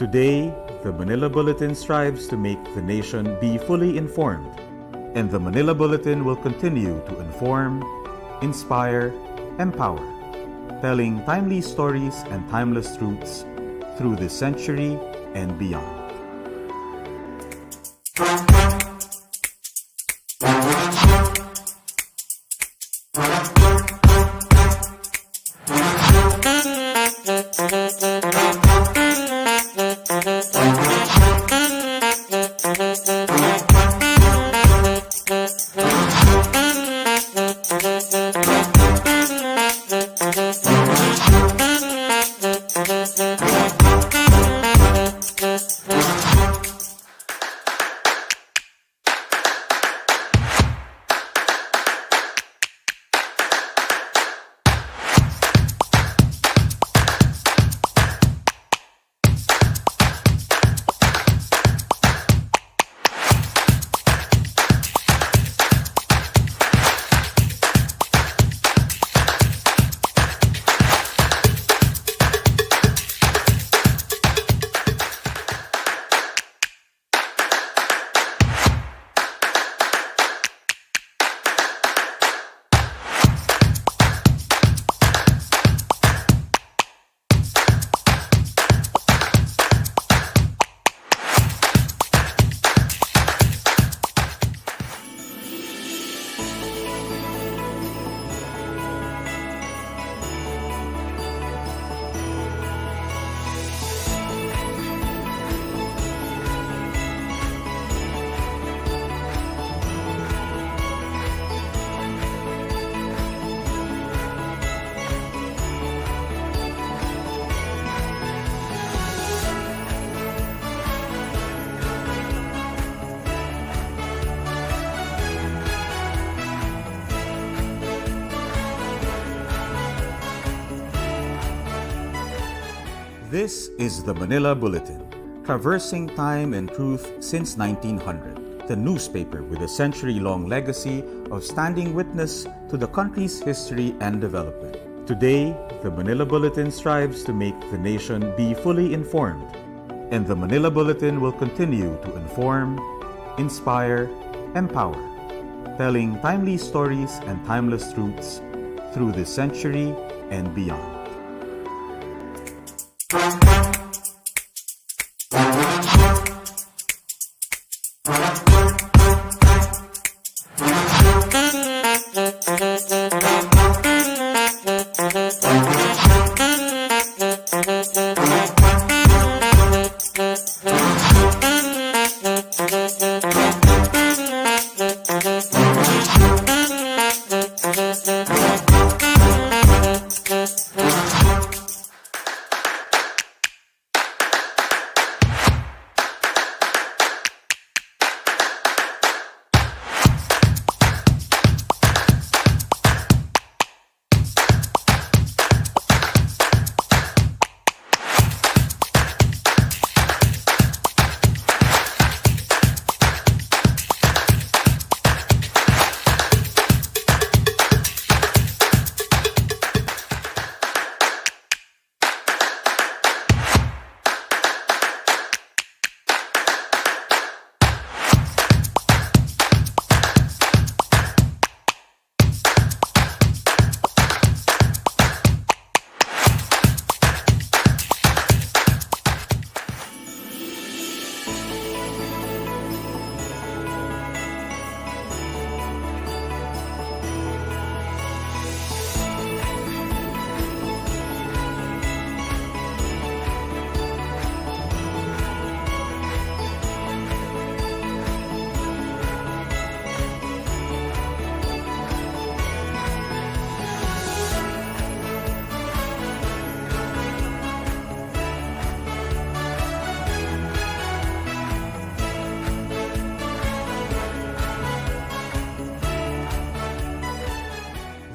Today, the Manila Bulletin strives to make the nation be fully informed, and the Manila Bulletin will continue to inform, inspire, empower, telling timely stories and timeless truths through this century and beyond. This is the Manila Bulletin, traversing time and truth since 1900, the newspaper with a century-long legacy of standing witness to the country's history and development. Today, the Manila Bulletin strives to make the nation be fully informed, and the Manila Bulletin will continue to inform, inspire, empower, telling timely stories and timeless truths through this century and beyond.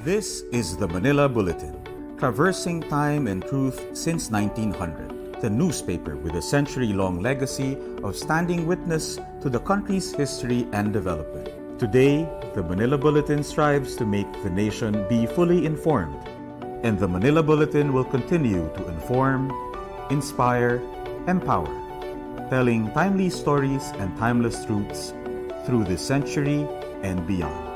This is the Manila Bulletin, traversing time and truth since 1900, the newspaper with a century-long legacy of standing witness to the country's history and development. Today, the Manila Bulletin strives to make the nation be fully informed, and the Manila Bulletin will continue to inform, inspire, empower, telling timely stories and timeless truths through the century and beyond.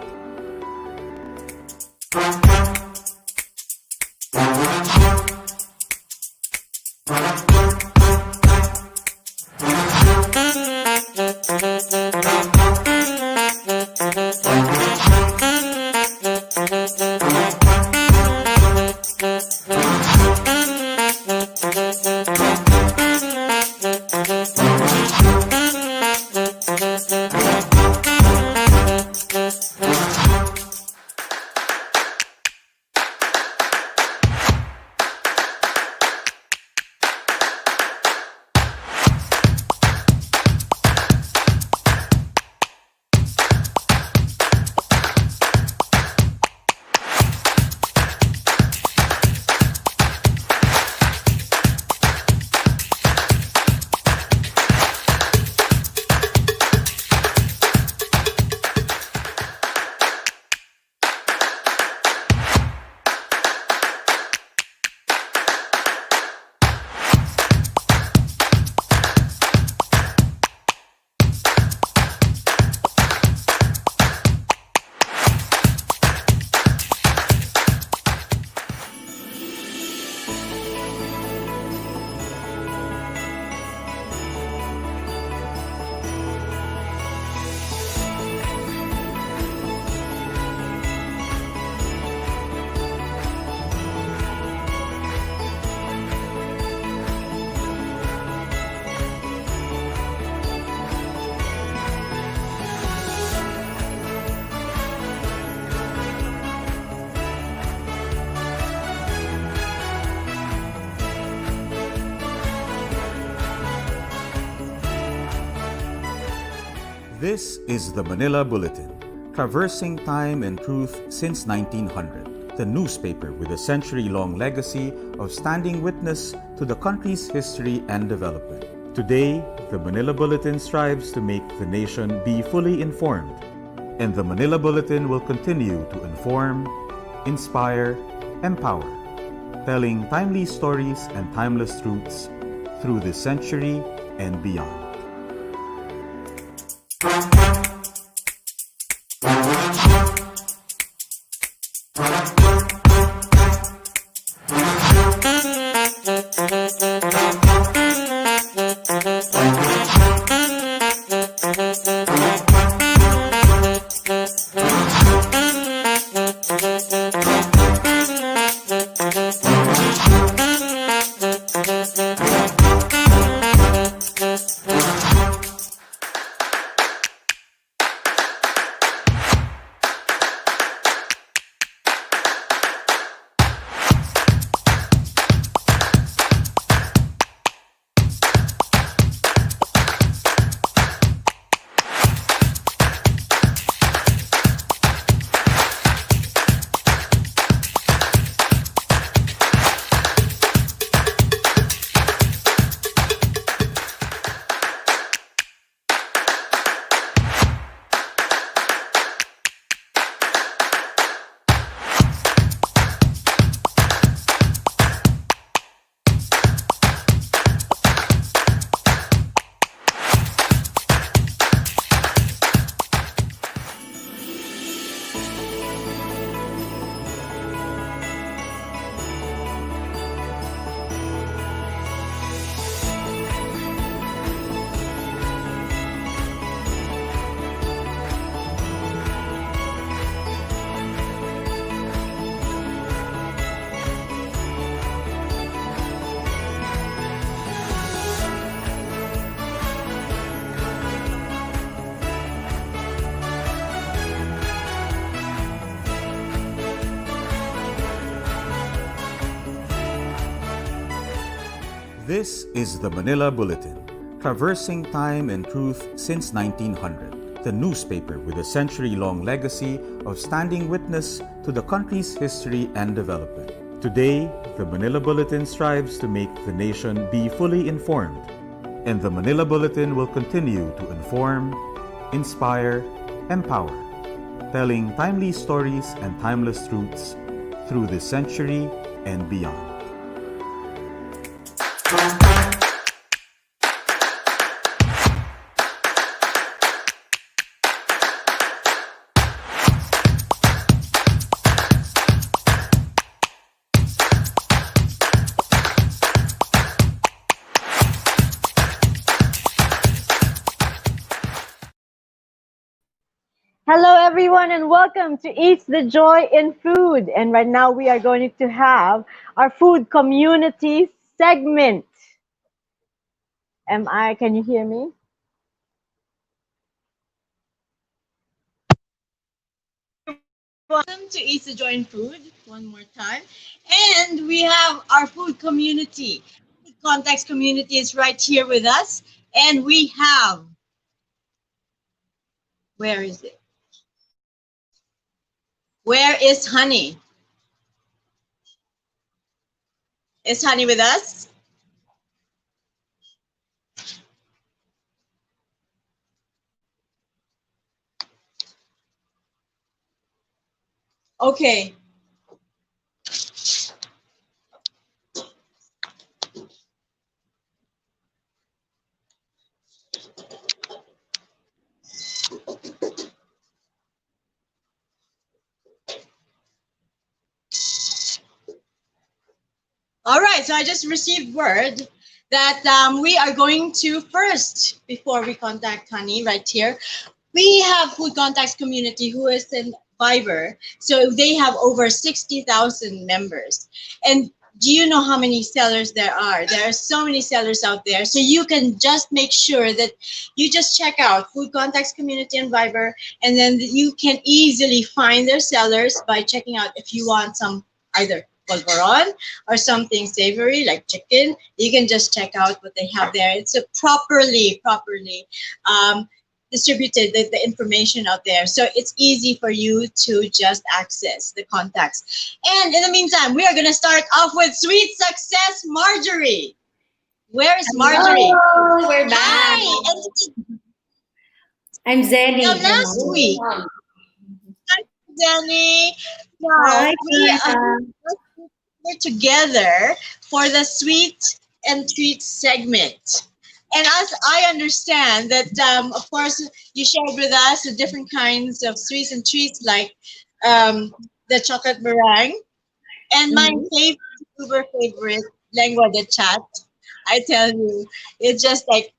This is the Manila Bulletin, traversing time and truth since 1900, the newspaper with a century-long legacy of standing witness to the country's history and development. Today, the Manila Bulletin strives to make the nation be fully informed, and the Manila Bulletin will continue to inform, inspire, empower, telling timely stories and timeless truths through the century and beyond. This is the Manila Bulletin, traversing time and truth since 1900, the newspaper with a century-long legacy of standing witness to the country's history and development. Today, the Manila Bulletin strives to make the nation be fully informed, and the Manila Bulletin will continue to inform, inspire, empower, telling timely stories and timeless truths through the century and beyond. everyone, and welcome to Eats the Joy in Food. And right now, we are going to have our food community segment. Can you hear me? Welcome to Eats the Joy in Food one more time. And we have our food community. Food context community is right here with us. And we have, where is it? Where is Honey? Is Honey with us? Okay. All right. So I just received word that we are going to first, before we contact Honey right here, we have food contacts community who is in Fiverr. So they have over 60,000 members. And do you know how many sellers there are? There are so many sellers out there. So you can just make sure that you just check out food contacts community in Fiverr, and then you can easily find their sellers by checking out if you want some either polvoron or something savory like chicken. You can just check out what they have there. It's a properly um, distributed the information out there. So it's easy for you to just access the contacts. And in the meantime, we are going to start off with Sweet Success Marjorie. Where is Marjorie? Hello, we're back. Hi! And I'm Zenny. last week, Hello. hi, Jenny. Now, Hi, Santa. we're together for the Sweet and Treat segment. And as I understand that, of course, you shared with us the different kinds of sweets and treats like the chocolate meringue and my Mhm. favorite, super favorite, lengua de chat. I tell you, it's just like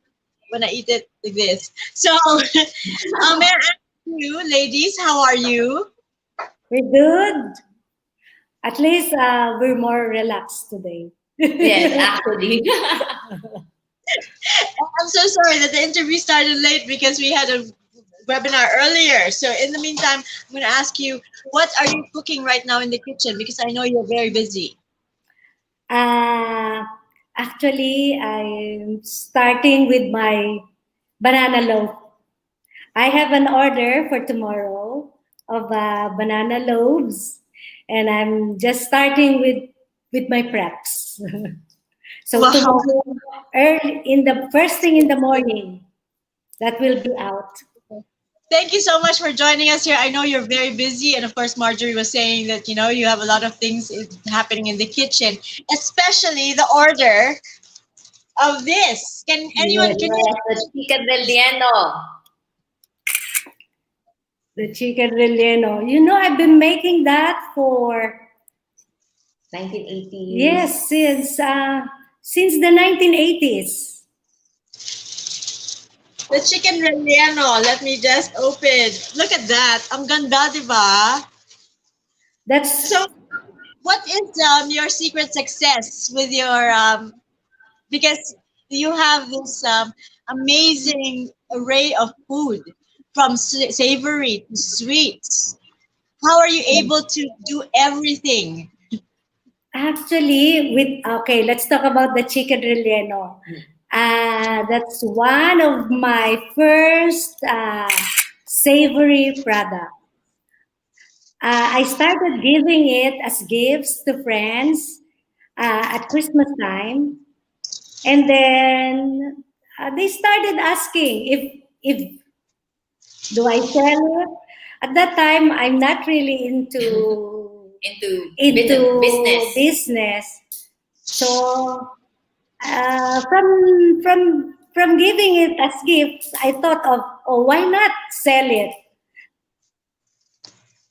when I eat it like this. So, may I ask you, ladies, how are you? We're good. At least we're more relaxed today. Yes, actually. I'm so sorry that the interview started late because we had a webinar earlier. So in the meantime, I'm going to ask you, what are you cooking right now in the kitchen? Because I know you're very busy. uh, Actually, I'm starting with my banana loaf. I have an order for tomorrow of banana loaves, and I'm just starting with my preps. So Wow. tomorrow, early in the first thing in the morning, that will be out. Thank you so much for joining us here. I know you're very busy, and of course, Marjorie was saying that you have a lot of things happening in the kitchen, especially the order of this. Can anyone Yes, can Yes, the you chicken relleno. the chicken relleno. You know, I've been making that for 1980s. yes since the 1980s. the chicken relleno? Let me just open. Look at that. Ang ganda, di ba? That's So, what is your secret success with your because you have this amazing array of food from savory to sweets. How are you able to do everything? actually with okay. Let's talk about the chicken relleno. That's one of my first savory product. I started giving it as gifts to friends at Christmas time, and then they started asking if do I sell it. At that time, I'm not really Into into business. business. So from giving it as gifts, I thought of, oh, why not sell it?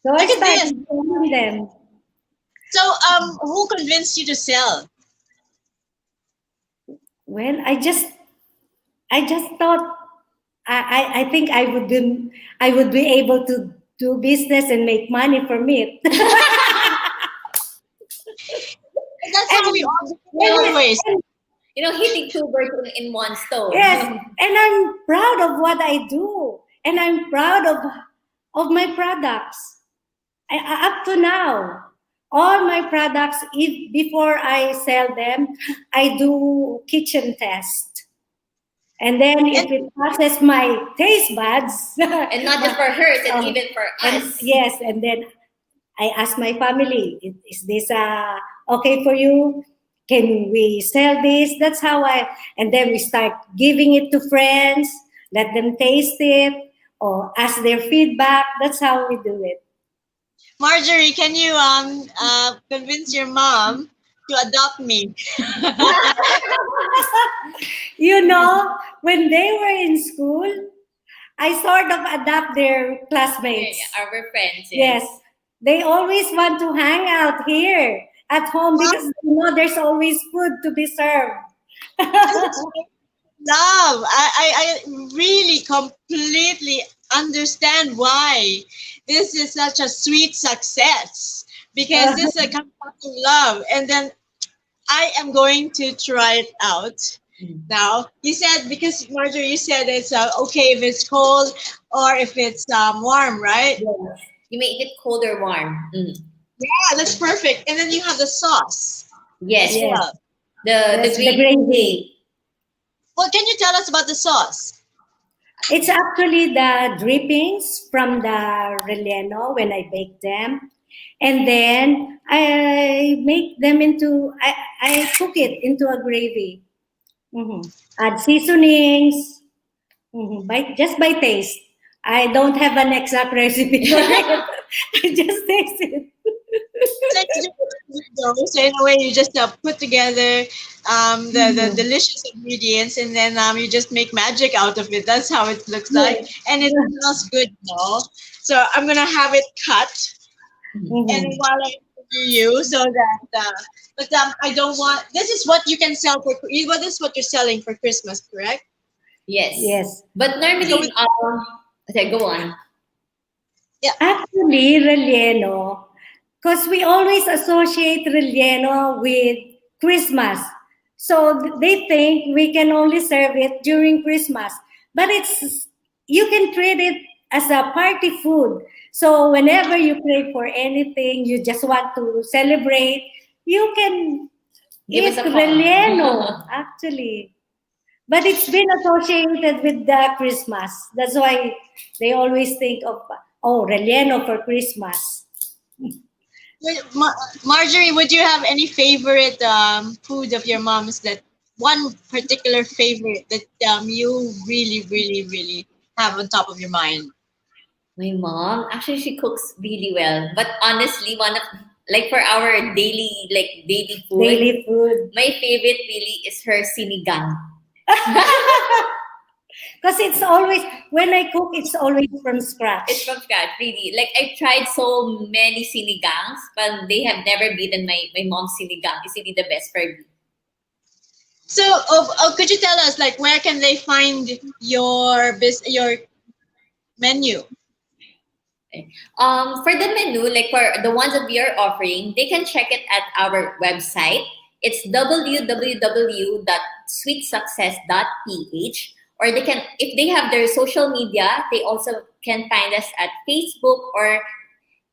So I Look at this. started selling them. So, who convinced you to sell? Well, I just thought I think I would be able to do business and make money from it. That's how we And- always. Hitting two birds in one stone. Yes, and I'm proud of what I do, and I'm proud of my products. Up to now, all my products, if before I sell them, I do kitchen test, and then if it passes my taste buds, And not just for hers, and Um, even for and us. yes, and then I ask my family, is this okay for you? Can we sell this? That's how and then we start giving it to friends, let them taste it, or ask their feedback. That's how we do it. Marjorie, can you convince your mom to adopt me? You know, when they were in school, I sort of adapt their classmates. Our friends. Yes, they always want to hang out here at home because there's always food to be served. Love. I really completely understand why this is such a sweet success, because this comes out of love. And then I am going to try it out. Now, you said, because Marjorie, you said it's okay if it's cold or if it's warm, right? You make it cold or warm. Yeah, that's perfect. And then you have the sauce. Yes. Yes. Well, The Yes, the green gravy. well, can you tell us about the sauce? It's actually the drippings from the relleno when I bake them. And then I make them I cook it into a gravy. Add seasonings, just by taste. I don't have an exact recipe for it. I just taste it. So in a way, you just put together the delicious ingredients, and then you just make magic out of it. That's how it looks like, and it smells good, So I'm gonna have it cut, and while I interview you, so that. But I don't want. This is what you can sell for. Well, this is what you're selling for Christmas, correct? Yes. Yes. But normally, okay, go on. Actually, relleno, because we always associate relleno with Christmas. So they think we can only serve it during Christmas. But you can treat it as a party food. So whenever you crave for anything, you just want to celebrate, you can Give eat us a call. relleno, actually. But it's been associated with the Christmas. That's why they always think of, relleno for Christmas. Marjorie, would you have any favorite food of your mom's, that one particular favorite that you really, really, really have on top of your mind? My mom, actually, she cooks really well. But honestly, one of for our daily food, Daily food. my favorite really is her sinigang. Because it's always, when I cook, it's always from scratch. It's from scratch, really. I've tried so many sinigangs, but they have never beaten my mom's sinigang. It's really the best for me. So, could you tell us, where can they find your menu? For the menu, for the ones that we are offering, they can check it at our website. It's www.sweetsuccess.ph, or they can, if they have their social media, they also can find us at Facebook or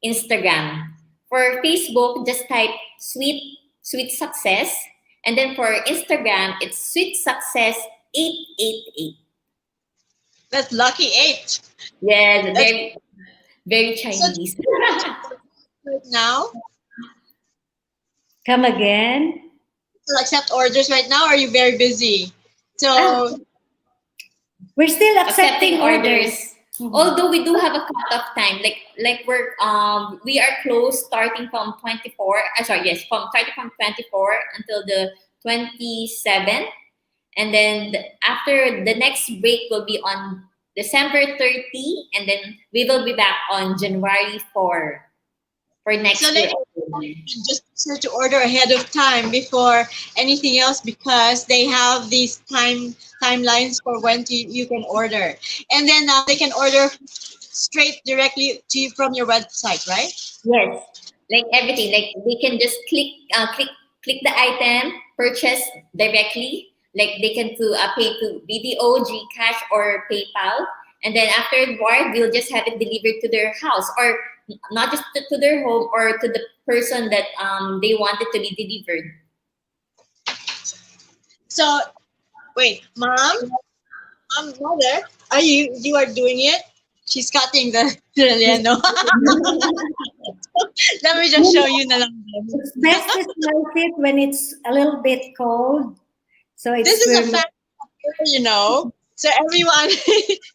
Instagram. For Facebook, just type sweet success, and then for Instagram, it's sweet success 888. That's lucky 8. Yeah, very very Chinese. Right now, Come again? to accept orders right now, or are you very busy? So, We're still Accepting accepting orders. Although we do have a cutoff time, we are closed starting from 24. Starting from 24 until the 27th, and then after the next break will be on December 30, and then we will be back on January 4 for next So year. just start to order ahead of time before anything else, because they have these timelines for when you can order, and then they can order straight directly to you from your website, right? Yes, like everything. Like they can just click the item, purchase directly. Like they can pay to BDO, GCash, or PayPal, and then afterward we'll just have it delivered to their house, or not just to their home, or to the person that they want it to be delivered. So, wait, mother, you are doing it? She's cutting the relleno. Let me just show you na lang. It's best to slice it when it's a little bit cold. So it's This is a firm. fact, So everyone,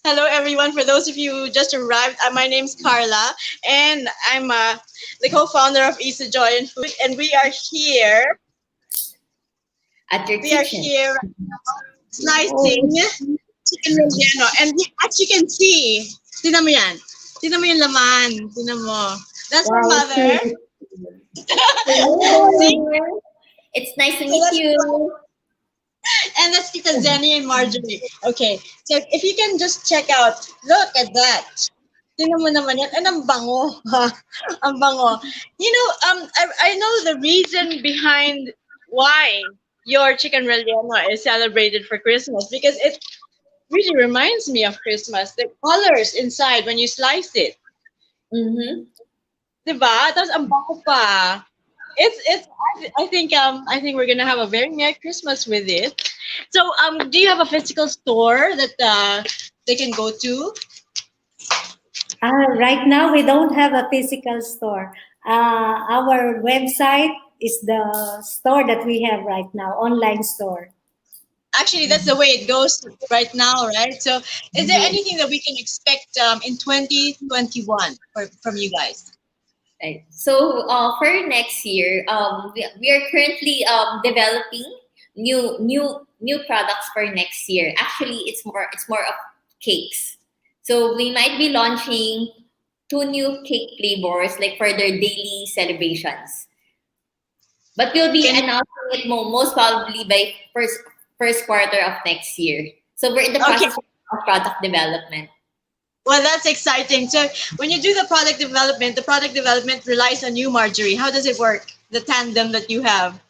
hello everyone. For those of you who just arrived, my name's Carla, and I'm the co-founder of Isa Joy and Food, and we are here. At your We are kitchen. here slicing chicken relleno, and as you can see, tinan mo yan. Tinan mo yung laman. Tinan mo. That's my mother. See? It's nice to meet you. And that's Tita Zenny and Marjorie. Okay, so if you can just check out, look at that. Tingnan mo naman yan. And ang bango. Ang bango. You know, I know the reason behind why your chicken relleno is celebrated for Christmas, because it really reminds me of Christmas. The colors inside when you slice it. Mm-hmm. Diba? Tapos ang bango pa. I think we're gonna have a very Merry Christmas with it. So do you have a physical store that they can go to? Right now, we don't have a physical store. Our website is the store that we have right now, online store. Actually, that's the way it goes right now, right? So is there anything that we can expect in 2021 from you guys? Right. So for next year, we are currently developing new products for next year. Actually, it's more of cakes. So we might be launching 2 new cake flavors, like for their daily celebrations. But we'll be announcing it most probably by first quarter of next year. So we're in the process of product development. Well, that's exciting. So when you do the product development relies on you, Marjorie. How does it work? The tandem that you have.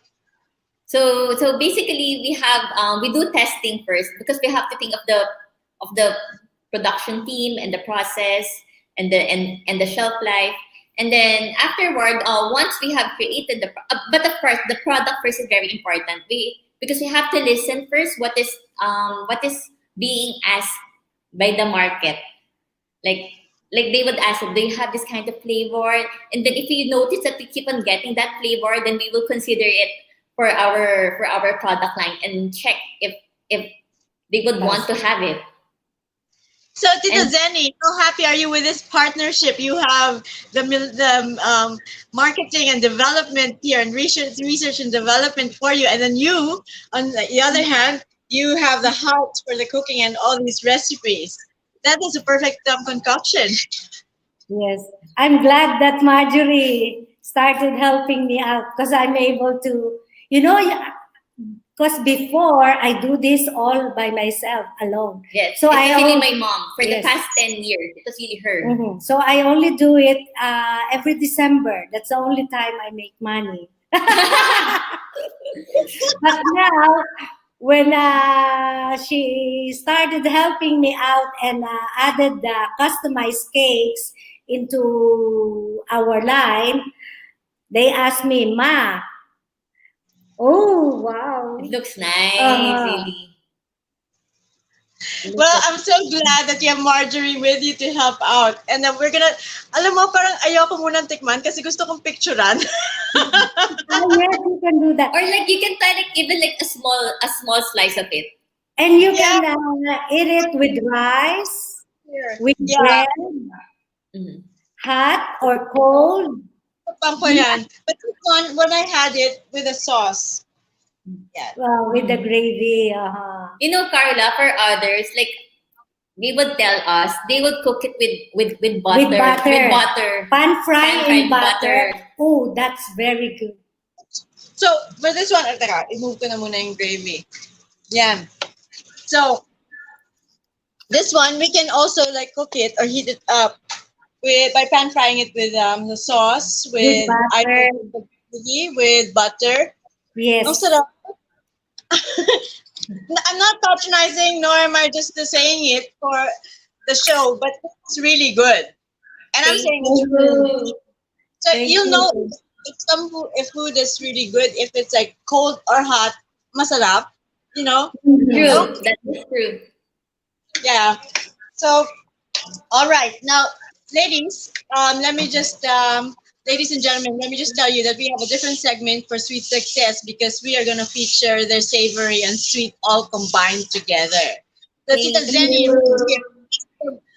So basically we do testing first, because we have to think of the production team and the process and the shelf life. And then afterward, once we have created but of course the product first is very important. Because we have to listen first what is being asked by the market. Like they would ask, do you have this kind of flavor? And then if you notice that we keep on getting that flavor, then we will consider it for our product line and check if they would want to have it. So, Tita Zenny, how happy are you with this partnership? You have the marketing and development here, and research and development for you, and then you, on the other hand, you have the heart for the cooking and all these recipes. That is a perfect concoction. Yes, I'm glad that Marjorie started helping me out, because I'm able to, because before I do this all by myself alone. Yes, so it's really my mom for the past 10 years. It was really her. Mm-hmm. So I only do it every December. That's the only time I make money. But now, when she started helping me out and added the customized cakes into our line, they asked me, Ma, oh, wow. It looks nice, really. Well, I'm so glad that you have Marjorie with you to help out. And then we're gonna, alam mo, parang ayoko munang tikman kasi gusto kong picturean. Oh, yes, you can do that. Or like you can try even like a small slice of it. And you can eat it with rice, with bread, hot or cold. But this one, when I had it with a sauce. Yeah. Well, with the gravy. You know, Carla, for others, like they would tell us they would cook it with butter. With butter. With butter. Pan-fried in butter. Oh, that's very good. So, for this one, i-move ko na muna yung gravy. Yeah. So, this one, we can also like cook it or heat it up by pan frying it with the sauce With with butter. with butter. Ang Yes. sarap. I'm not patronizing, nor am I just saying it for the show, but it's really good. And I'm Thank saying it's really good. you. So Thank you know you. if if food is really good, if it's like cold or hot, masarap, you know? Mhm. Oh, True. That is true. yeah. So, all right. Now, ladies, ladies and gentlemen, let me just tell you that we have a different segment for Sweet Success because we are going to feature their savory and sweet all combined together. So, Tita Thank Zenny is you. here,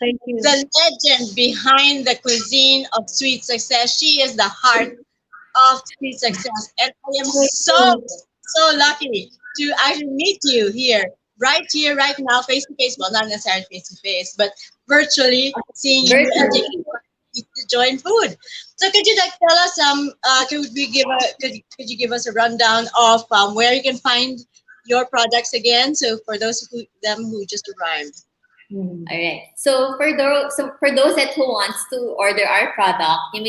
Thank you. the legend behind the cuisine of Sweet Success. She is the heart of Sweet Success. And I am Thank so, you. so lucky to actually meet you here, right now, face to face. Well, not necessarily face to face, but virtually seeing you and taking Virtually. part to join food. So could you like tell us could you give us a rundown of where you can find your products again? So for who just arrived. Mhm. All right. So for those that who wants to order our product, you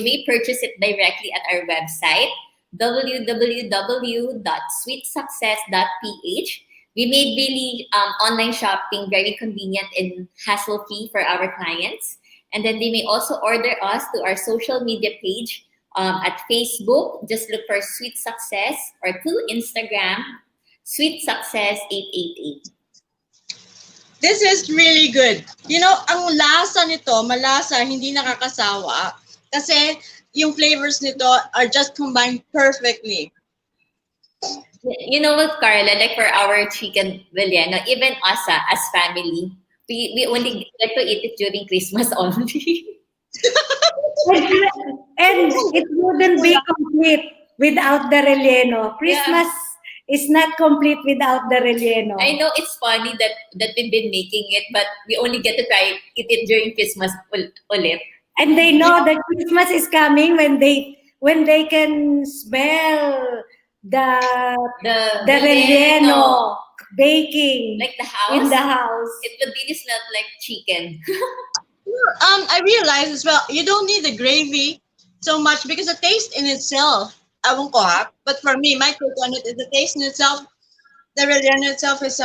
may purchase it directly at our website www.sweetsuccess.ph. We made really online shopping very convenient and hassle free for our clients, and then they may also order us to our social media page at Facebook. Just look for Sweet Success, or to Instagram Sweet Success 888. This is really good. You know, ang lasa nito, malasa, hindi nakakasawa. Kasi yung flavors nito are just combined perfectly. You know what, Carla, like for our chicken relleno, even us as family, we only like to eat it during Christmas only. And it wouldn't be complete without the relleno. Yeah. Christmas is not complete without the relleno. I know it's funny that we've been making it, but we only get to try eat it during Christmas ulit. And they know that Christmas is coming when they can smell the The the relleno, relleno baking like the in house, the house. it would really smell like chicken. I realized as well, you don't need the gravy so much because the taste in itself, I won't ko ha, but for me, my take on it is the taste in itself, the relleno itself is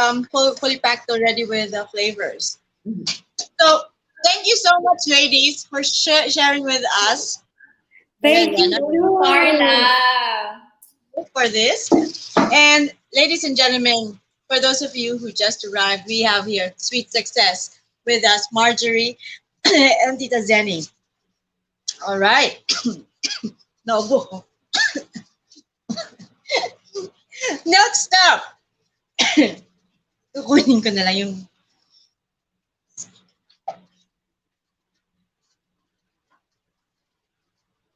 fully packed already with the flavors. So thank you so much, ladies, for sharing with us the Thank relleno you. Carla. for this. And ladies and gentlemen, for those of you who just arrived, we have here Sweet Success with us, Marjorie and Tita Zenny. All right. No. Next up. Kukunin ko na lang yung...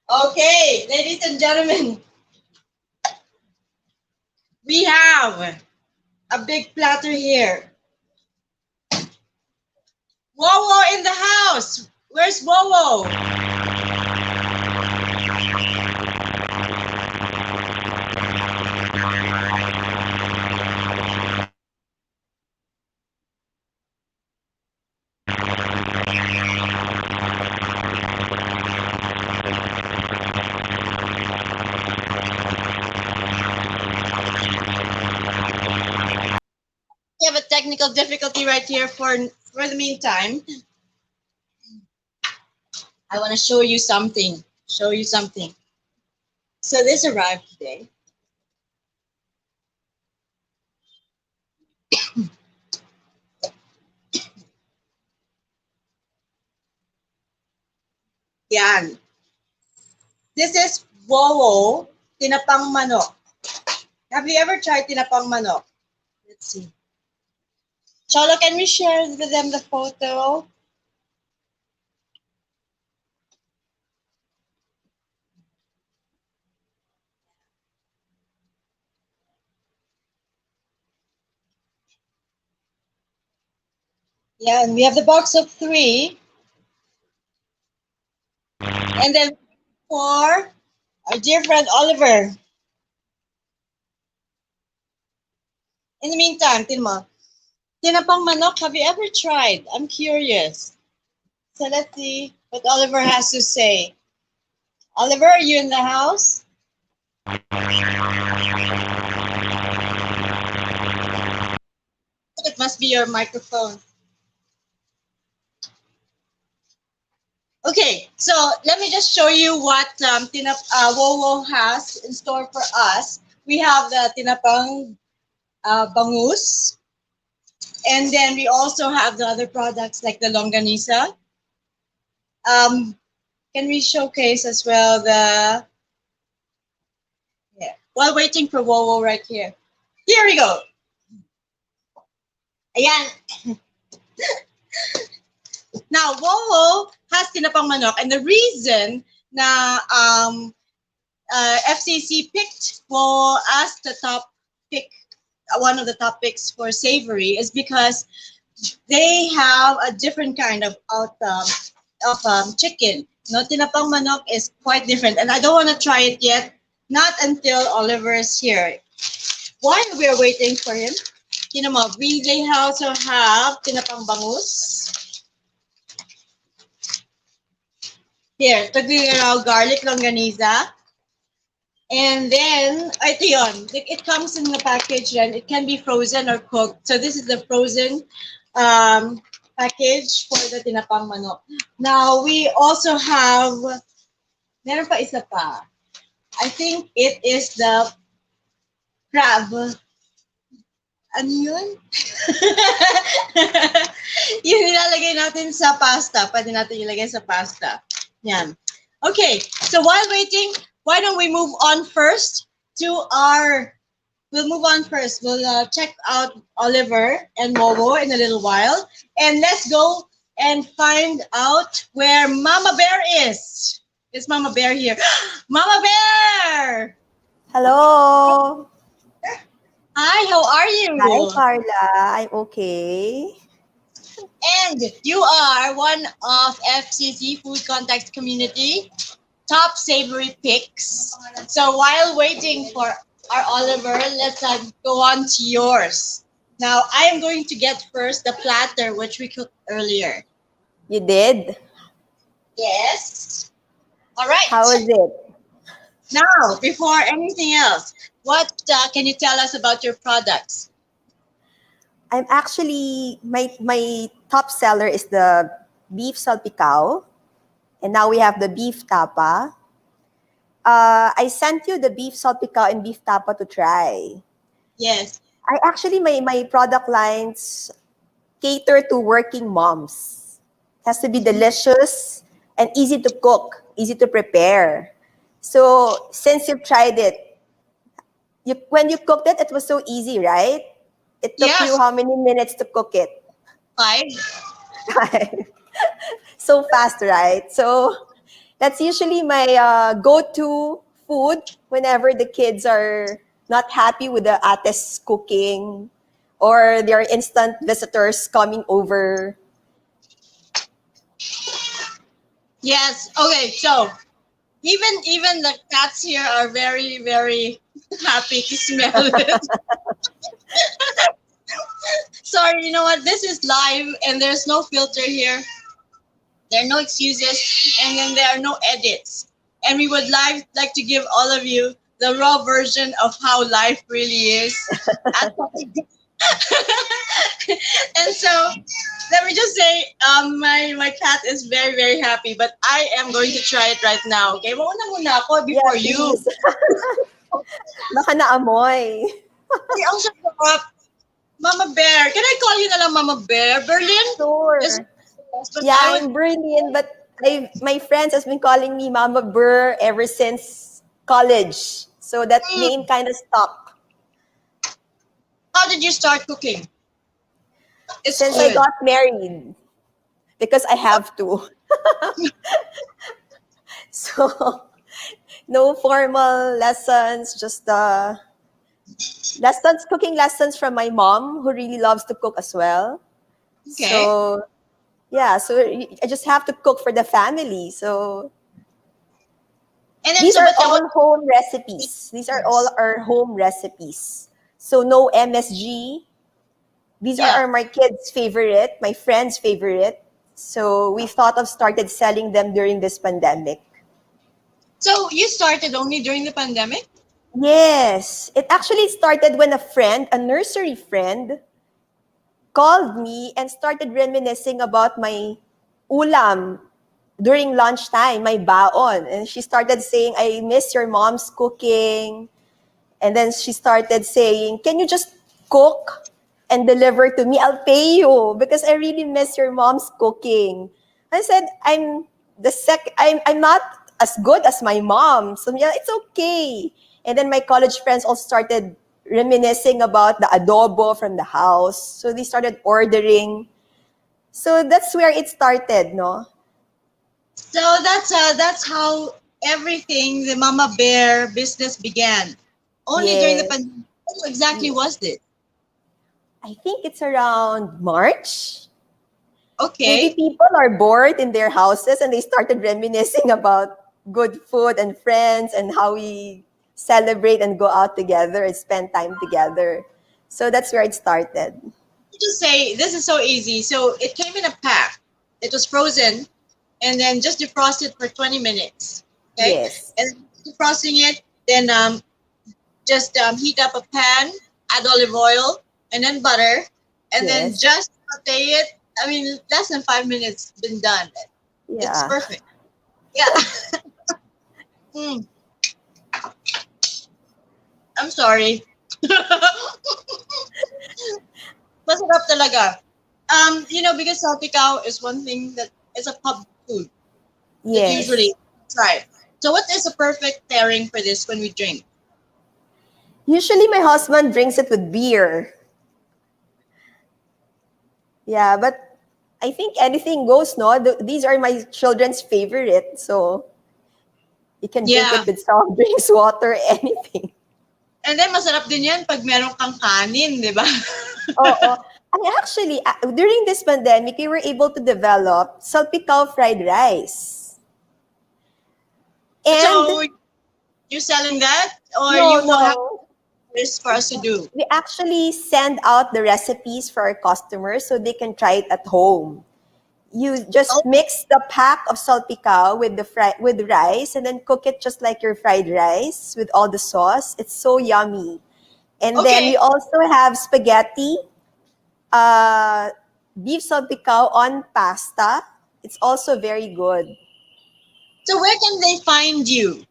Okay, ladies and gentlemen, we have a big platter here. Wowo in the house. Where's Wowo? We have a technical difficulty right here for the meantime. I want to show you something. Show you something. So this arrived today. Yan. This is Wowo tinapang manok. Have you ever tried tinapang manok? Let's see. Cholo, can we share with them the photo? Yeah, and we have the box of 3. And then for our dear friend Oliver. In the meantime, Tinapang manok, have you ever tried? I'm curious. So let's see what Oliver has to say. Oliver, are you in the house? It must be your microphone. Okay, so let me just show you what Wowo has in store for us. We have the tinapang bangus, and then we also have the other products like the longanisa. Can we showcase as well the, yeah, while waiting for Wowo right here. Here we go. Ayan. Now, Wowo has tinapang manok, and the reason na FCC picked Wowo as the top pick, one of the top picks for Savory, is because they have a different kind of chicken. No, tinapang manok is quite different, and I don't want to try it yet. Not until Oliver is here. While we are waiting for him, they also have tinapang bangus. Here, tagligaraw garlic longanisa. And then, ito yun. It comes in the package and it can be frozen or cooked. So this is the frozen package for the tinapang manok. Now, we also have, meron pa isa pa. I think it is the crab. Ano yun? Yung nilalagay natin sa pasta. Pwede natin ilagay sa pasta. Yan. Okay, so while waiting, why don't we move on first to we'll move on first. We'll check out Oliver and Momo in a little while. And let's go and find out where Mama Bear is. Is Mama Bear here? Mama Bear! Hello. Hi, how are you? Hi, Carla. I'm okay. And you are one of FCC Food Contacts Community top savory picks. So while waiting for our Oliver, let's go on to yours. Now, I am going to get first the platter, which we cooked earlier. You did? Yes. All right. How was it? Now, before anything else, what can you tell us about your products? I'm actually, my top seller is the beef salpicao. And now we have the beef tapa. I sent you the beef salpicao and beef tapa to try. Yes. I actually, my product lines cater to working moms. It has to be delicious and easy to cook, easy to prepare. So since you've tried it, when you cooked it, it was so easy, right? It took Yes. you how many minutes to cook it? 5. So fast, right? So that's usually my go-to food whenever the kids are not happy with the ate's cooking or there are instant visitors coming over. Yes. Okay. So even the cats here are very, very happy to smell it. Sorry, you know what? This is live and there's no filter here. There are no excuses and then there are no edits. And we would like to give all of you the raw version of how life really is. And so let me just say, my cat is very, very happy, but I am going to try it right now. Okay, muna ako before you. Please. Baka naamoy. Ay, ang sarap. Mama Bear. Can I call you na lang Mama Bear? Berlin? Sure. Yes, but Yeah, I would- I'm brilliant, but my friends has been calling me Mama Burr ever since college. So that name kind of stuck. How did you start cooking? It's Since good. I got married. Because I have to. So, no formal lessons, just cooking lessons from my mom, who really loves to cook as well. Okay. So, yeah, so I just have to cook for the family. So, And then these so are but all home recipes. These are all our home recipes. So, no MSG. These Yeah. are my kids' favorite, my friends' favorite. So we thought of started selling them during this pandemic. So you started only during the pandemic? Yes, it actually started when a nursery friend, called me and started reminiscing about my ulam during lunchtime, my baon. And she started saying, I miss your mom's cooking. And then she started saying, can you just cook and deliver to me? I'll pay you because I really miss your mom's cooking. I said, I'm not as good as my mom. So yeah, it's okay. And then my college friends all started reminiscing about the adobo from the house. So they started ordering. So that's where it started, no? So that's how everything, the Mama Bear business began. Only during the Yes. pandemic. What exactly Yes. was this? I think it's around March. Maybe Okay. people are bored in their houses and they started reminiscing about good food and friends and how we celebrate and go out together and spend time together. So that's where it started. Just say this is so easy. So it came in a pack. It was frozen, and then just defrost it for 20 minutes. Okay, Yes. and defrosting it, then just heat up a pan, add olive oil, and then butter, and then Yes. just saute it. I mean, less than 5 minutes, been done. It's Yeah. perfect. Yeah. Mm, I'm sorry. Masarap talaga. Because salpicao is one thing that is a pub food that Yes. usually try. So what is a perfect pairing for this when we drink? Usually my husband drinks it with beer. Yeah, but I think anything goes, no? These are my children's favorite. So you can drink Yeah. it with soft drinks, water, anything. And then masarap din yan pag meron kang kanin, di ba? Oh. And actually, during this pandemic, we were able to develop salpicao fried rice. So And you selling that or no, you will have no, this for us to do? we actually send out the recipes for our customers so they can try it at home. You just Oh, mix the pack of salpicao with with rice and then cook it just like your fried rice with all the sauce. It's so yummy. And then we okay. also have spaghetti, uh, beef salpicao on pasta. It's also very good. So where can they find you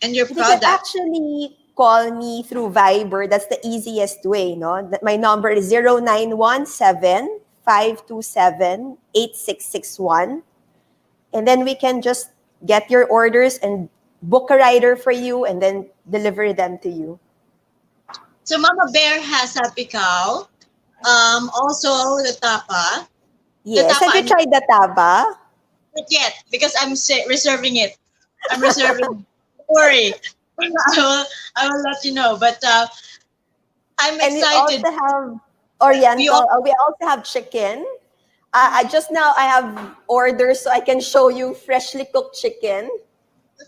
and your They can product? actually call me through Viber. That's the easiest way, no? My number is 0917-527-8661. And then we can just get your orders and book a rider for you and then deliver them to you. So Mama Bear has a picaw. Also the tapa. The Yes. tapa Have you I'm tried the taba? not yet because reserving it. I'm reserving. Don't worry. I will let you know. But I'm And we excited. also have We all Oriental. We also have chicken. I just now I have orders so I can show you freshly cooked chicken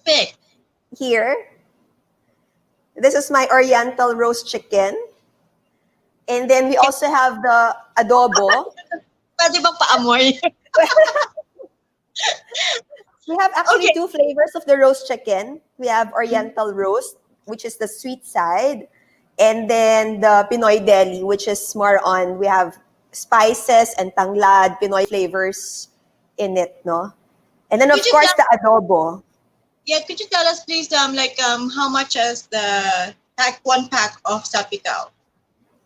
pick. here. This is my Oriental roast chicken. And then we also have the adobo. Pwede bang paamoy? We have actually Okay. two flavors of the roast chicken. We have Oriental roast, which is the sweet side, and then the Pinoy deli, which is more on, we have spices and tanglad, Pinoy flavors in it, no? And then, of Could you course, tell? the adobo. Yeah. Could you tell us, please, how much is the one pack of sapicao?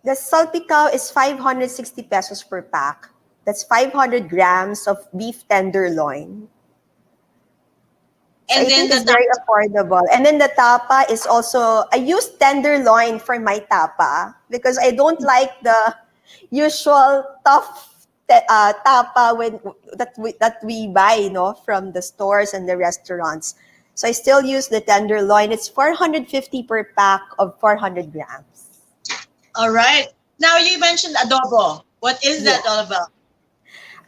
The salpicao is 560 pesos per pack. That's 500 grams of beef tenderloin. So And I then think the it's very affordable. And then the tapa is also, I use tenderloin for my tapa because I don't like the usual tough tapa that we buy, no, from the stores and the restaurants. So I still use the tenderloin. It's 450 per pack of 400 grams. all right. Now you mentioned adobo. What is Yeah. that all about?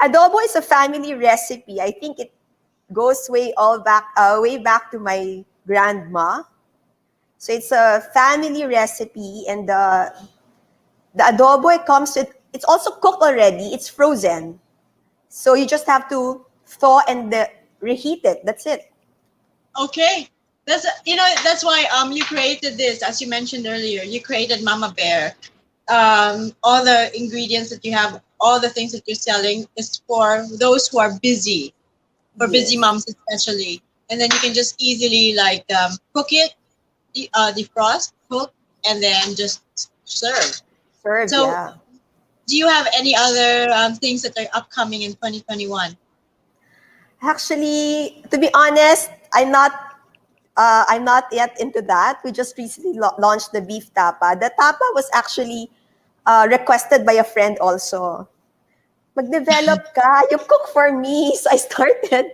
Adobo is a family recipe. I think it goes way back to my grandma. So it's a family recipe, and the adobo, it comes with, it's also cooked already. It's frozen. So you just have to thaw and reheat it. That's it. Okay. That's why you created this, as you mentioned earlier. You created Mama Bear. All the ingredients that you have, all the things that you're selling is for those who are busy, for busy Yes. moms especially. And then you can just easily like cook it, defrost, cook, and then just serve. Serve, So, yeah. do you have any other things that are upcoming in 2021? Actually, to be honest, I'm not yet into that. We just recently launched the beef tapa. The tapa was actually requested by a friend also. Mag-develop ka, you cook for me. So I started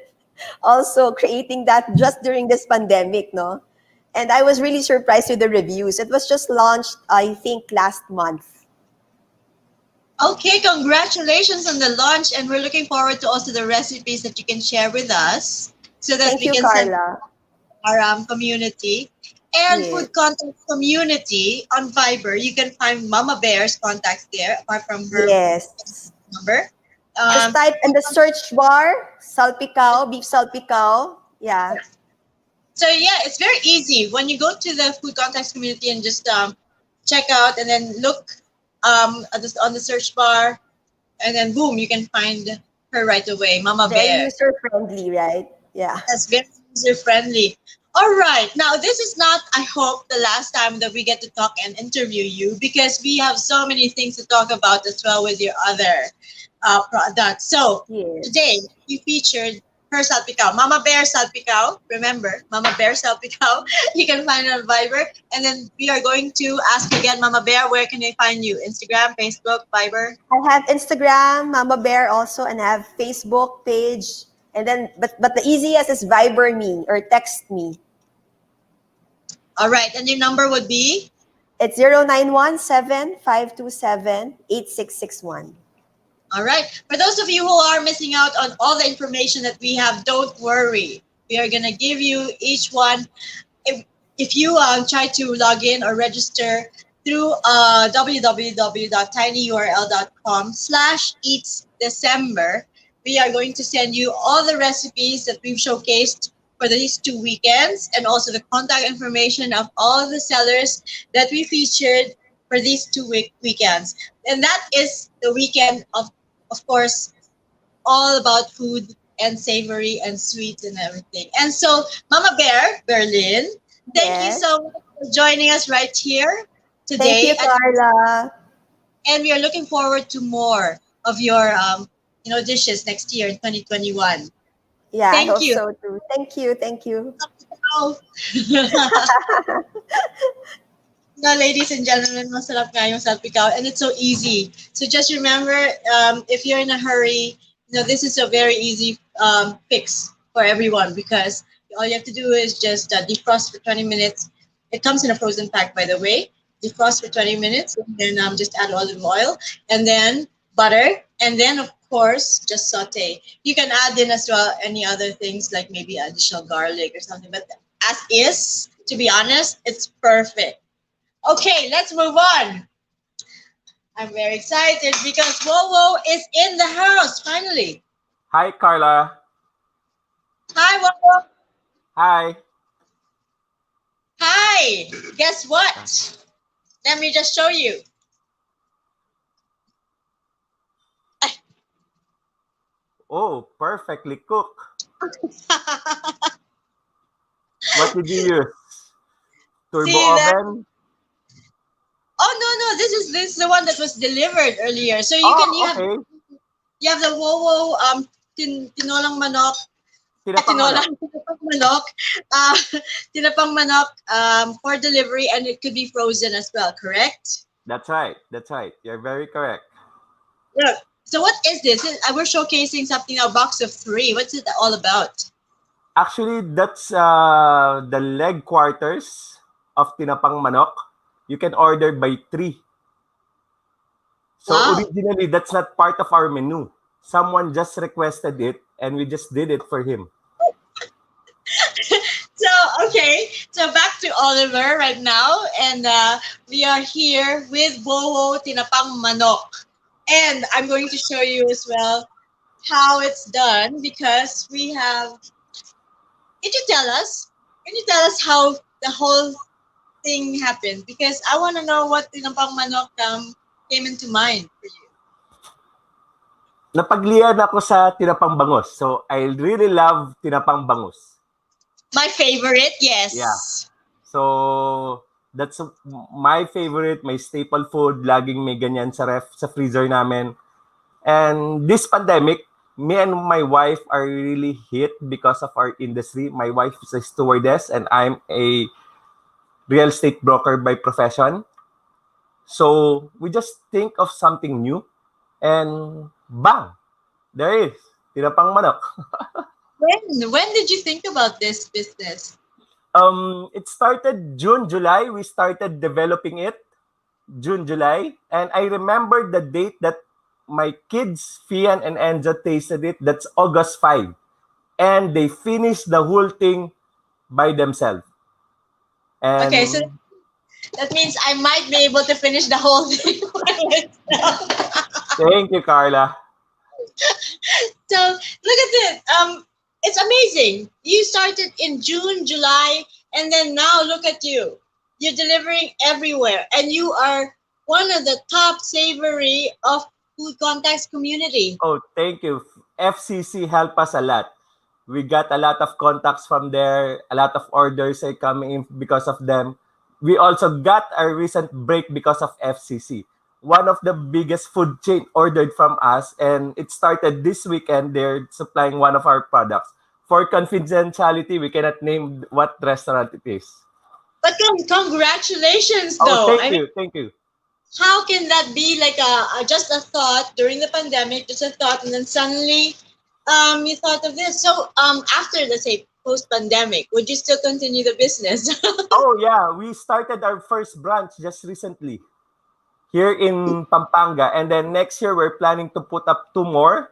also creating that just during this pandemic, no? And I was really surprised with the reviews. It was just launched, I think, last month. Okay, congratulations on the launch, and we're looking forward to also the recipes that you can share with us so that Thank we you, can send Carla. our community and Yes. food contact community on Viber. You can find Mama Bear's contacts there, apart from her Yes. number. Just type in the search bar, salpicao, beef salpicao. Yeah. So yeah, it's very easy when you go to the food contacts community and just check out and then look on the search bar, and then boom, you can find her right away, Mama Very Bear. user friendly, right? Yeah. That's very user friendly. All right. Now, this is not, I hope, the last time that we get to talk and interview you, because we have so many things to talk about as well with your other products. So, Yes. today we featured her salpicao, Mama Bear salpicao. Remember, Mama Bear salpicao. You can find it on Viber. And then we are going to ask again, Mama Bear, where can they find you? Instagram, Facebook, Viber? I have Instagram, Mama Bear also, and I have Facebook page. And then, but the easiest is Viber me or text me. All right. And your number would be? It's 0917-527-8661. All right. For those of you who are missing out on all the information that we have, don't worry. We are going to give you each one. If you try to log in or register through www.tinyurl.com/eatsdecember, we are going to send you all the recipes that we've showcased for these 2 weekends, and also the contact information of all the sellers that we featured for these 2 weekends. And that is the weekend of course, all about food and savory and sweets and everything. And so, Mama Bear, Berlin, thank you Yes. so much for joining us right here Thank you, today. Carla. And we are looking forward to more of your dishes next year in 2021. Yeah, I Thank hope you. so too. Thank you. Thank you. Oh. No, ladies and gentlemen, masarap nga yung salpicao, and it's so easy. So just remember, if you're in a hurry, this is a very easy fix for everyone, because all you have to do is just defrost for 20 minutes. It comes in a frozen pack, by the way. Defrost for 20 minutes, and then just add olive oil, and then butter, and then of course just saute. You can add in as well any other things like maybe additional garlic or something, but as is, to be honest, it's perfect. Okay, let's move on. I'm very excited because Wowo is in the house finally. Hi, Carla. Hi, Wowo. Hi. Hi. Guess what? Let me just show you. Oh, perfectly cooked. What did you use? Turbo See that? oven? Oh no, this is the one that was delivered earlier. So Okay. you have the Wowo tinolang manok. Tinapang manok. Tinapang manok. Uh, tinapang manok for delivery, and it could be frozen as well, correct? That's right. That's right. You're very correct. Look. So what is this? We're showcasing something now, box of 3. What's it all about? Actually, that's the leg quarters of tinapang manok. You can order by 3. So Wow. originally, that's not part of our menu. Someone just requested it, and we just did it for him. So back to Oliver right now, and we are here with Boho Tinapang Manok. And I'm going to show you as well how it's done because we have. Can you tell us? Can you tell us how the whole thing happened? Because I want to know what tinampang manok came into mind for you. Napaglian ako sa tinapang bangus. So, I really love tinapang bangus. My favorite, Yeah. yes. So, that's my favorite, my staple food. Laging may ganyan sa ref, sa freezer namin. And this pandemic, me and my wife are really hit because of our industry. My wife is a stewardess and I'm a real estate broker by profession. So, we just think of something new and bang, there is tinapang manok. When did you think about this business? It started June, July. We started developing it June, July. And I remember the date that my kids, Fian and Enza, tasted it. That's August 5. And they finished the whole thing by themselves. And Okay, so that means I might be able to finish the whole thing by myself. thank you, Carla. So look at it. It's amazing. You started in June, July, and then now look at you. You're delivering everywhere, and you are one of the top savory of food contacts community. Oh, thank you. FCC helped us a lot. We got a lot of contacts from there. A lot of orders are coming in because of them. We also got a recent break because of FCC. One of the biggest food chain ordered from us, and it started this weekend. They're supplying one of our products. For confidentiality, we cannot name what restaurant it is. But congratulations, Oh, though. I mean, thank you. how can that be like just a thought during the pandemic, just a thought, and then suddenly you thought of this? So after, let's say, post-pandemic, would you still continue the business? Oh yeah, we started our first branch just recently here in Pampanga, and then next year we're planning to put up 2 more,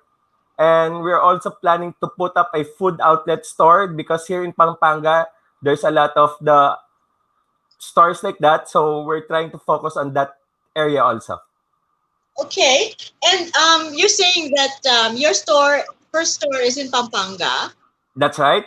and we're also planning to put up a food outlet store because here in Pampanga there's a lot of the stores like that, so we're trying to focus on that area also. Okay, and you're saying that your first store is in Pampanga. That's right.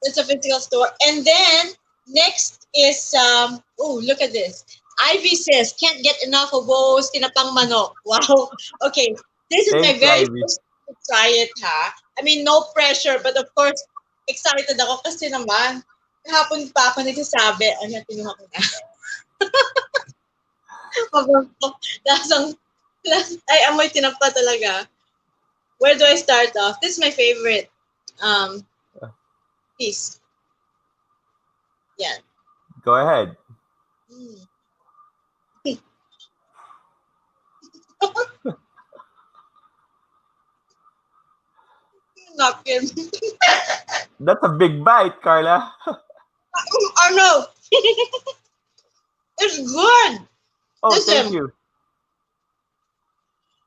It's a physical store, and then next is oh, look at this. Ivy says can't get enough of those tinapang manok. Wow. Okay, this is my Thank you, very Ivy. first time to try it, ha. I mean, no pressure, but of course, excited ako kasi naman. Kahapon pa ako nagsasabi, ano, tinuha ko na. Lasang, ay, amoy tinapa talaga. Where do I start off? This is my favorite piece. Yeah. Go ahead. Mm. Napkin. That's a big bite, Carla. Oh no! It's good! Oh, Listen. thank you.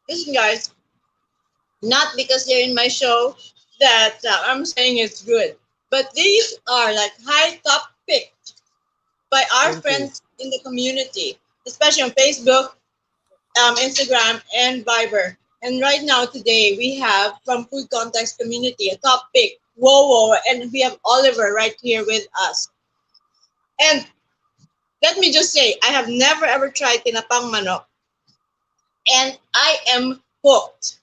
Listen, guys. Not because they're in my show that I'm saying it's good. But these are like high top picked by our Thank you. friends in the community, especially on Facebook, Instagram, and Viber. And right now, today, we have from Food Context Community a top pick, Whoa, and we have Oliver right here with us. And let me just say, I have never ever tried tinapang manok, and I am hooked.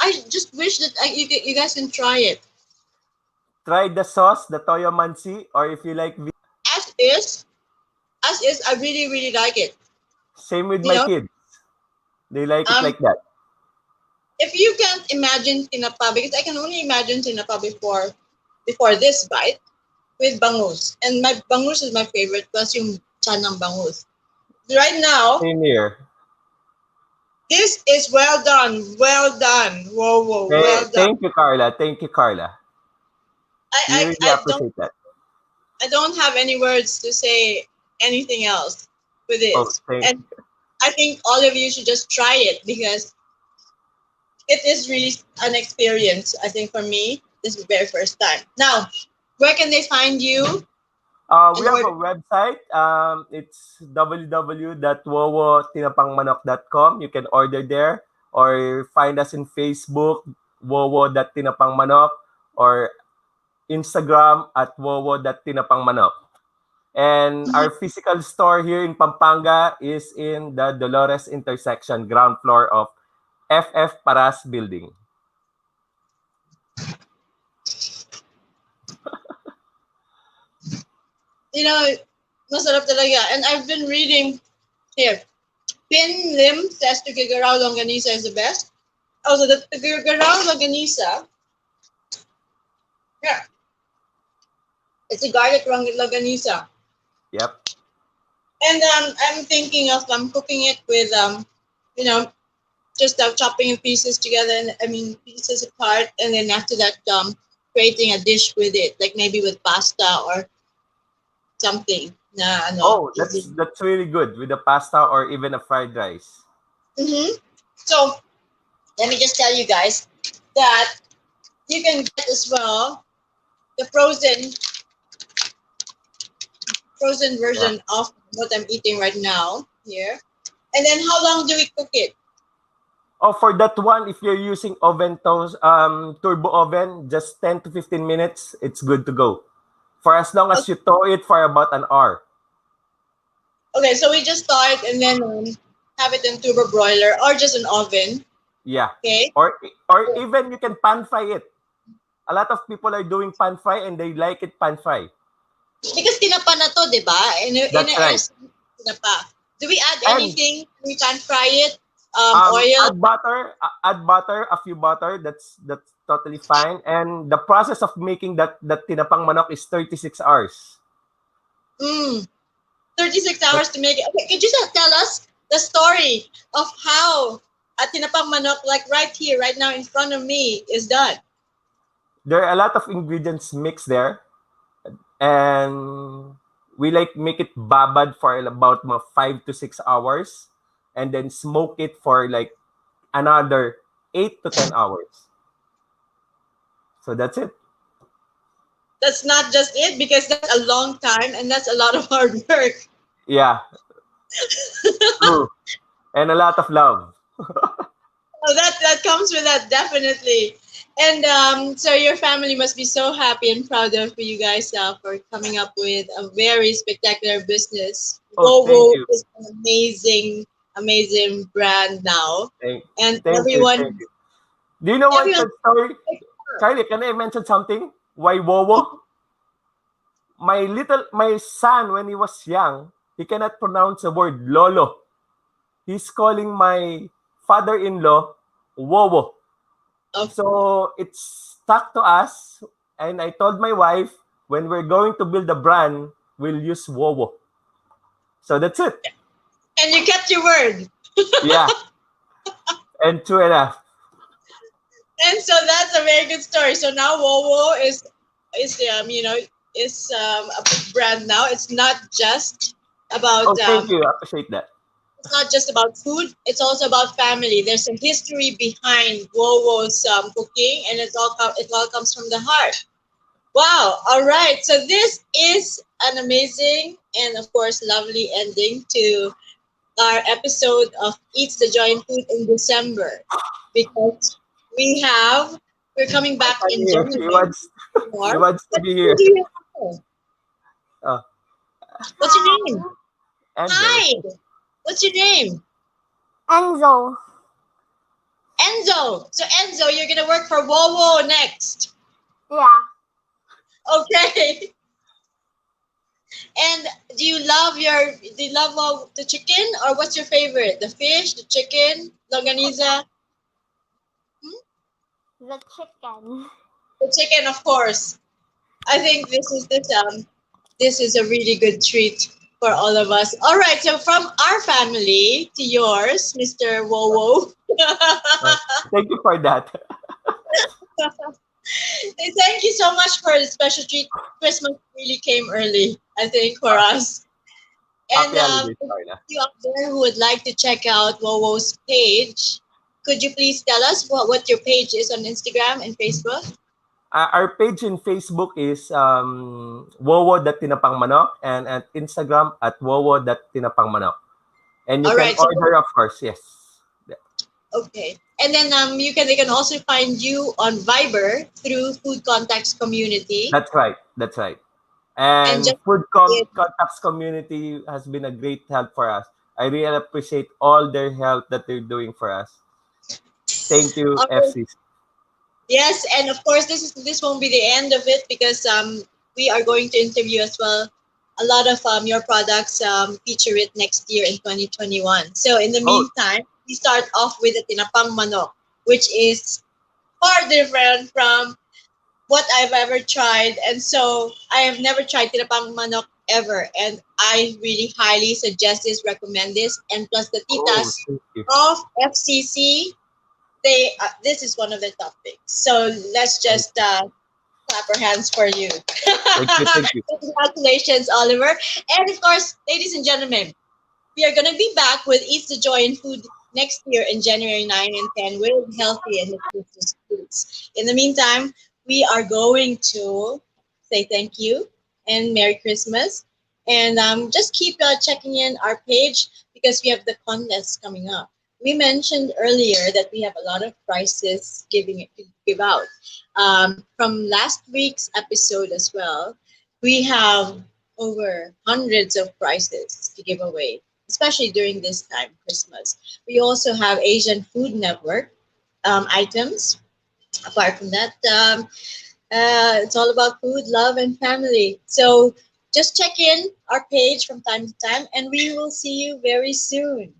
I just wish that you guys can try it. Try the sauce, the toyo mansi, or if you like, As is, I really, really like it. same with You my know? kids. They like it Um, like that. If you can't imagine tinapa, because I can only imagine tinapa before this bite with bangus, and my bangus is my favorite plus yung chanang bangus. Right now, Same here. this is well done, well done. Whoa, well done. Thank you, Carla. Thank you, Carla. We I, really I, I appreciate that. I don't have any words to say anything else with Oh, this. thank And I think all of you should just try it because it is really an experience. I think for me, this is the very first time. Now, where can they find you? We And have or, a website. It's www.wowotinapangmanok.com. You can order there or find us in Facebook, wowo.tinapangmanok, or Instagram at wowo.tinapangmanok. And our physical store here in Pampanga is in the Dolores intersection, ground floor of FF Paras building. you know, masarap talaga. And I've been reading here. Pin Lim says Tugigaraw Longanisa is the best. Also, the Tugigaraw Longanisa, yeah, it's a garlic longanisa. Yep. And I'm thinking of cooking it with, you know, just chopping in pieces together, and I mean pieces apart, and then after that, creating a dish with it, like maybe with pasta or something. Na ano, Oh, easy. that's really good with the pasta or even a fried rice. So let me just tell you guys that you can get as well the frozen Yeah. version of what I'm eating right now here. And then how long do we cook it? Oh, for that one, if you're using oven toast, turbo oven, just 10 to 15 minutes, it's good to go. For as long as you tow it for about an hour. Okay, so we just start and then have it in turbo broiler or just an oven. Yeah. Okay. Or even you can pan fry it. A lot of people are doing pan fry and they like it pan fry. Because tinapa na to, di ba? In That's a right. essence, tinapa. Do we add And anything? We can fry it. Oil. add butter, a few butter. That's totally fine. And the process of making that tinapang manok is 36 hours. 36 hours to make it. Okay, could you just tell us the story of how a tinapang manok, like right here, right now in front of me, is done? There are a lot of ingredients mixed there, and we like make it babad for about 5 to 6 hours, and then smoke it for like another 8 to 10 hours. So that's it. That's not just it, because that's a long time and that's a lot of hard work. Yeah, true, and a lot of love. So that comes with that, definitely. And so your family must be so happy and proud of you guys for coming up with a very spectacular business. Oh, thank Wowo you. is an amazing brand now, Thank, and thank you, thank everyone, you. Do you know one everyone. sad story? Kylie, can I mention something? Why Wowo? My son, when he was young, he cannot pronounce the word lolo. He's calling my father-in-law Wowo. Of So it's stuck to us, and I told my wife when we're going to build a brand, we'll use Wowo. So that's it. And you kept your word. Yeah, and true enough. And so that's a very good story. So now Wowo is a big brand now. It's not just about Oh, thank you. I appreciate that. it's not just about food. It's also about family. There's a history behind Wowo's cooking, and it all comes from the heart. Wow! All right. So this is an amazing and of course lovely ending to our episode of Eats the Joy in Food in December, because we're coming My back son in here, January he more. wants to But be who here. do you have? Oh, What's your name? Enzo. Hi. What's your name? Enzo. Enzo. So Enzo, you're gonna work for Wowo next. Yeah. Okay. And do you love the chicken, or what's your favorite? The fish, the chicken, longaniza? The chicken. The chicken, of course. I think this is a really good treat for all of us. All right, so from our family to yours, Mr. Wowo. Oh, thank you for that. Thank you so much for the special treat. Christmas really came early, I think, for us. And Happy holidays, if Carla. you out there who would like to check out Wowo's page, could you please tell us what your page is on Instagram and Facebook? Our page in Facebook is wowo.tinapangmanok, and at Instagram at wowo.tinapangmanok. And you All can right. So order, of course, yes. okay. And then they can also find you on Viber through Food Contacts Community. That's right. That's right. And And just it, Contacts community has been a great help for us. I really appreciate all their help that they're doing for us. Thank you, all right. FCC. Yes, and of course this won't be the end of it because we are going to interview as well a lot of your products feature it next year in 2021. So in the Oh, meantime, we start off with the tinapang manok, which is far different from what I've ever tried. And so I have never tried tinapang manok ever. And I really highly suggest this, recommend this. And plus the oh, titas thank you. of FCC, they this is one of the top picks. So let's Thank just clap our hands for you. thank you. Thank you. Congratulations, Oliver. And of course, ladies and gentlemen, we are going to be back with Eats the Joy in Food next year in January 9 and 10 with healthy and nutritious foods. In the meantime, we are going to say thank you and Merry Christmas. And just keep checking in our page because we have the contest coming up. We mentioned earlier that we have a lot of prizes to give out. From last week's episode as well, we have over hundreds of prizes to give away, especially during this time, Christmas. We also have Asian Food Network items. Apart from that, it's all about food, love, and family. So just check in our page from time to time, and we will see you very soon.